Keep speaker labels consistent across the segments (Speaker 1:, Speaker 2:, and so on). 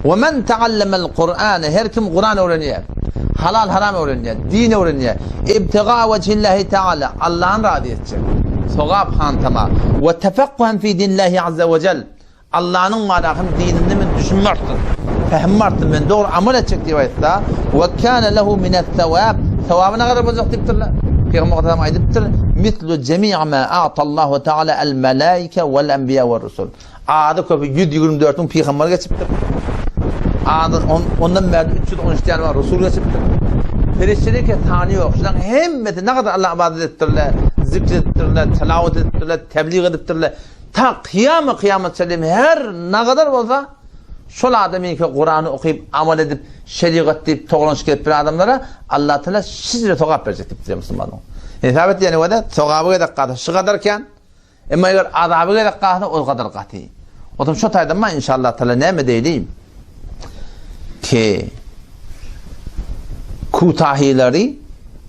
Speaker 1: وَمَنْ تَعَلَّمَ الْقُرْآنَ her kim Kur'an öğreniyor, halal haram öğreniyor, din öğreniyor, اِبْتِغَى وَجْهِ اللّٰهِ تَعَالَى Allah'ın razı edecek, sogab hantama ve tefekkuhen fi dinillahi azze ve cel Allah'ın marakın dinini min düşünme arttır, fehim arttır, min doğru amel edecek diye ayette ve kâne lehu minet sevâb sevabına kadar olacak deyiptirler. Peygamber Aleyhisselam aydıptır. Mitlu cemi'a ma a'tallahu teala el melaike vel enbiya ve rusul. Adı köpü 124'ün peygamber geçiptir. Adı ondan beri 313 tane var Resul geçiptir. Feriştelik tani yok. Şundan hemmeti ne kadar Allah ibadet ettirler, zikrettirler, telavet ettirler, tebliğ ettirler. Ta kıyamet selim her ne kadar olsa şol adamın ki Kur'an'ı okuyup amel edip şeriat deyip toğlanış gelip bir adamlara Allah Teala sizlere toğap verecek diye Müslümanlar. Sabit yani o da toğabı kadar katı. Şu kadarken ama eğer azabı kadar katı o kadar katı. O zaman şu taydan ben inşallah Teala ne mi değilim ki kutahileri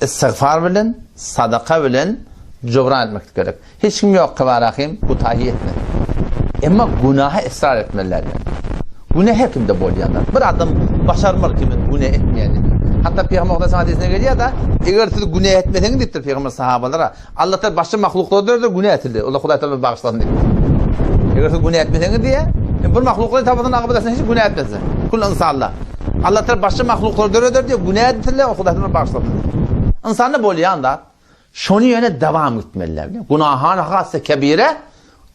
Speaker 1: istiğfar bilin, sadaka bilin, cobran etmek gerek. Hiç kim yok ki var akım kutahi etme. Ama günaha ısrar etmeler. Günah her kimde bol yanlar. Bir adam başarmır kimin günah etmeyeni. Hatta Peygamber Aleyhisselam hadisine geliyor da eğer siz günah etmeseniz deyiptir Peygamber sahabalara. Allah Teala başka mahluklardır da günah etildi. Allah Hudaý Teala bağışlasın deyip. Eğer siz günah etmeseniz diye bir mahlukların tabiatını akıbetesine hiç günah etmesin. Kul insanlar. Allah Teala başka mahluklardır diye günah etildi. Allah Hudaý Teala bağışlasın deyip. İnsanlar bol yanlar. Şunu yöne devam etmeliler. Günahın hası kebire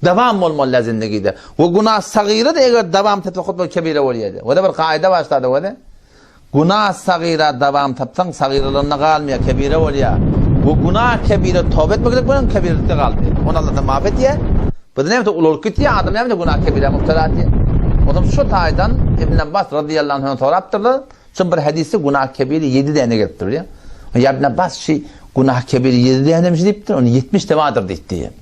Speaker 1: devam olmalı zindagide. Ve günah sagire de eğer devam tetbikut kebire oluyordu. O da bir kaide başladı o da. Günah sagire devam tetsen sagirelerine kalmıyor, kebire oluyor. Bu günah kebire tövbe etmekle bunun kebireti kaldı. Onu Allah'tan mahvet diye. Bu da ne yaptı? Ulur küt diye adam ne yaptı? Günah kebire muhtarat diye. O zaman şu taydan İbn Abbas radıyallahu anh'a soraptırlar. Çünkü bir hadisi günah kebiri 7 tane getiriyor. Ya İbn Abbas günah kebiri 7 tane mi deyiptir? Onu 70 de vardır deyip.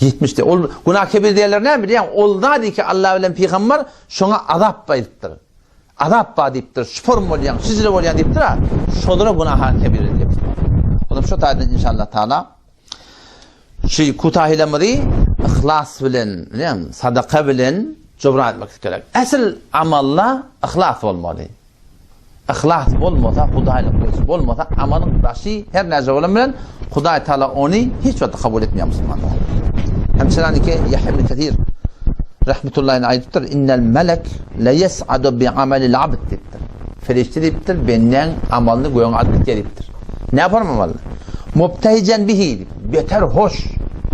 Speaker 1: 70'te. Günah kebir diyorlar ne biliyor? Oldu ki Allah bilen peygamber şuna azap bayıptır. Azap bayıptır. Şuform olayan, sizle olayan deyiptir ha. Şodura günah kebir deyiptir. O zaman şu taydan inşallah Teala kutahilemleri ihlas bilen, sadaka bilen cobran etmek gerek. Asıl amalla ihlas olmalı. İhlas olmasa, Hudaýla koysa olmasa amalın başı her nece olan bilen Hudaý Teala onu hiç vakit kabul etmiyor Müslümanlar. Hemşiren ki Yahya ibn Ketir rahmetullahi ayettir. İnnel melek la yes'adu bi amelil abd deyiptir. Ferişte deyiptir. Benden amalını koyan abd deyiptir. Ne yapar mı vallahi? Mubtehicen bihi. Beter hoş.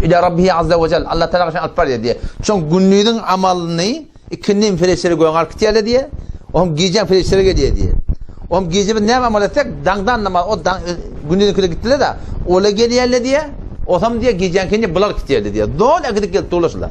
Speaker 1: İlâ Rabbihi azze ve celle. Allah Teala alpar diye. Çünkü günlüğün amalını ikinin ferişleri koyan abd diye. Oğlum giyeceğim ferişleri geliyor diye. Oğlum giyeceğim ne amal etsek dangdan namaz. O günlüğün küle gittiler de. Ola geliyorlar diye. O zaman diye giyeceğin kendi bular gidiyordu diye. Doğru akıdık gelip dolaşırlar.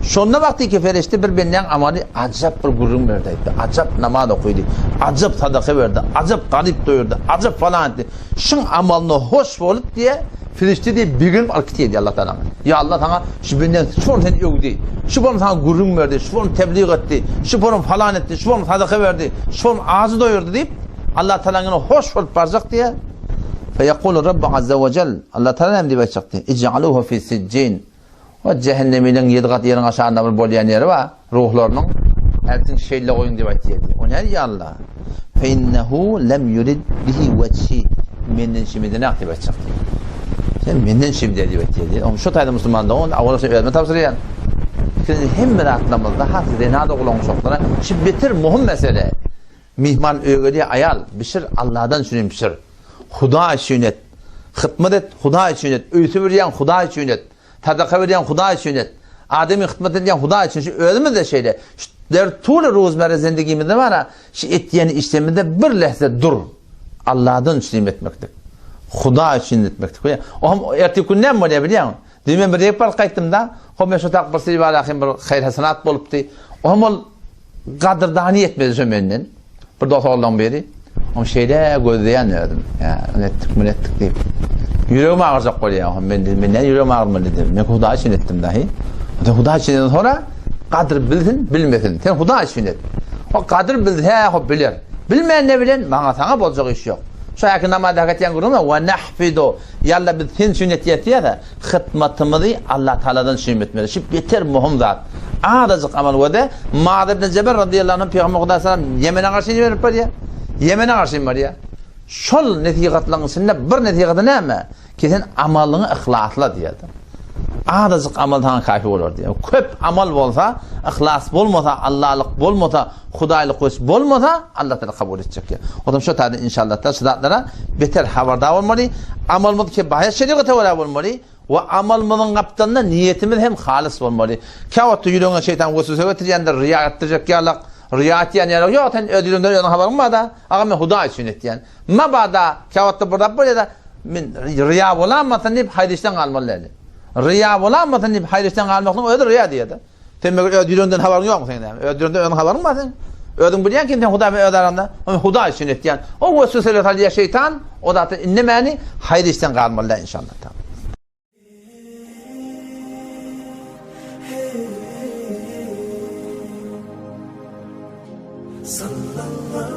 Speaker 1: Şonda vakti ki ferişte bir benden amali acayip bir gurur verdi. Acayip namaz okuydu. Acayip sadaka verdi. Acayip garip doyurdu. Acayip falan etti. Şun amalına hoş olup diye ferişte diye bir gün arkıt ediyor Allah Teala. Ya Allah sana şu benden şu seni övdü. Şu bana sana gurur verdi. Şu bana tebliğ etti. Şu bana falan etti. Şu bana sadaka verdi. Şu bana ağzı doyurdu deyip Allah Teala'nın hoş olup varacak diye فَيَقُولُ رَبَّ عَزَّ وَجَلْ Allah Teala hem diye çıktı. اِجْعَلُوهُ فِي سِجِّينَ O cehennemiyle 7 kat yerin aşağında bir bolyan yeri var. Ruhlarının hepsini şeyle koyun diye ayet. O ne ya Allah? فَاِنَّهُ لَمْ يُرِدْ بِهِ وَجْهِ Menden şimdi ne aktif çıktı? Sen menden şimdi diye ayet. Ama şu tayda Müslüman da onu Allah'a öğretme tavsiye. Şimdi hem rahatlamada hafızda ne da kullanmış oklara. Şimdi bitir mühim mesele. Mihman öğreniyor ayal. Bişir Allah'dan sünün bişir. Huda için et, hizmet et, Huda için et, öğütü veren Huda için et, sadaka veren Huda için et, ademi hizmet eden Huda için. Şu öyle de şeyle, der tuğla rozmere zindagimizde var ha, şu ettiğini işleminde bir lehze dur, Allah'tan için etmektir, Huda için etmektir. O ertesi gün ne mi oluyor biliyor musun? Düğmen bir yapar kayıttım da, o meşhur takbirsi var akim bir hayır hasenat boluptu. O hem kadırdani etmedi sömenden, bir doktordan beri. O şeyde gözleyen dedim. Ya nettik deyip. Yüreğim ağrıyacak oluyor. Benden yüreğim ağrımalı dedim. Ben Huda için ettim dahi. Huda için sonra kadir bildin, bilmedin. Sen Huda için et. O kadir bildin, o bilir. Bilmeyen ne bilen? Bana sana bolacak iş yok. Şu yakın namazda hakikaten kurulma ve nahfidu. Yalla biz sen sünnet yetiyor da hizmetimizi Allah Teala'dan sünnet. Şu beter muhim zat. Ağdacık amal vade. Muad ibn Cebel radıyallahu anh Peygamber sallallahu Yemen'e karşı verip var ya. Yemen'e karşı var ya. Şol netiqatların içinde bir netiqatı näme? Ki sen amalını ihlasla diýdi. Ağdacık amaldan kafi olur diye. Köp amal bolsa, ihlas bolmasa, Allah'lık bolmasa, Hudaýlyk bolmasa Allah Teala kabul edecek ya. Odam şu taýda inşallah da şudatlara beter habardar bolmaly. Amalymyz ki baýa şeriýete wara bolmaly we amalymyzyň gapdanda niyetimiz hem halis bolmaly. Kawatda ýüregiňe şeytan weswese getirýände riýa etdirjek ýalak, riýa etýän ýaly ýok, sen ödülünden ýöne habaryň barda, aga men Hudaý üçin etýän. Mabada kawatda burada bolýar, men riýa bolanmasyn diýip haýdyşdan galmaly. Riya bolanmasın diýip haýryşdan galmaklyň öýde riya diýdi. Sen meger ödülünden habaryň ýokmy seň? Ödülünden ýöne habaryň bar sen? Ödün bilýän kim sen Hudaý we öderanda? O Hudaý üçin etýän. O weswesele talýa şeytan, o da innemeni haýryşdan galmaly inşallah.
Speaker 2: Sallallahu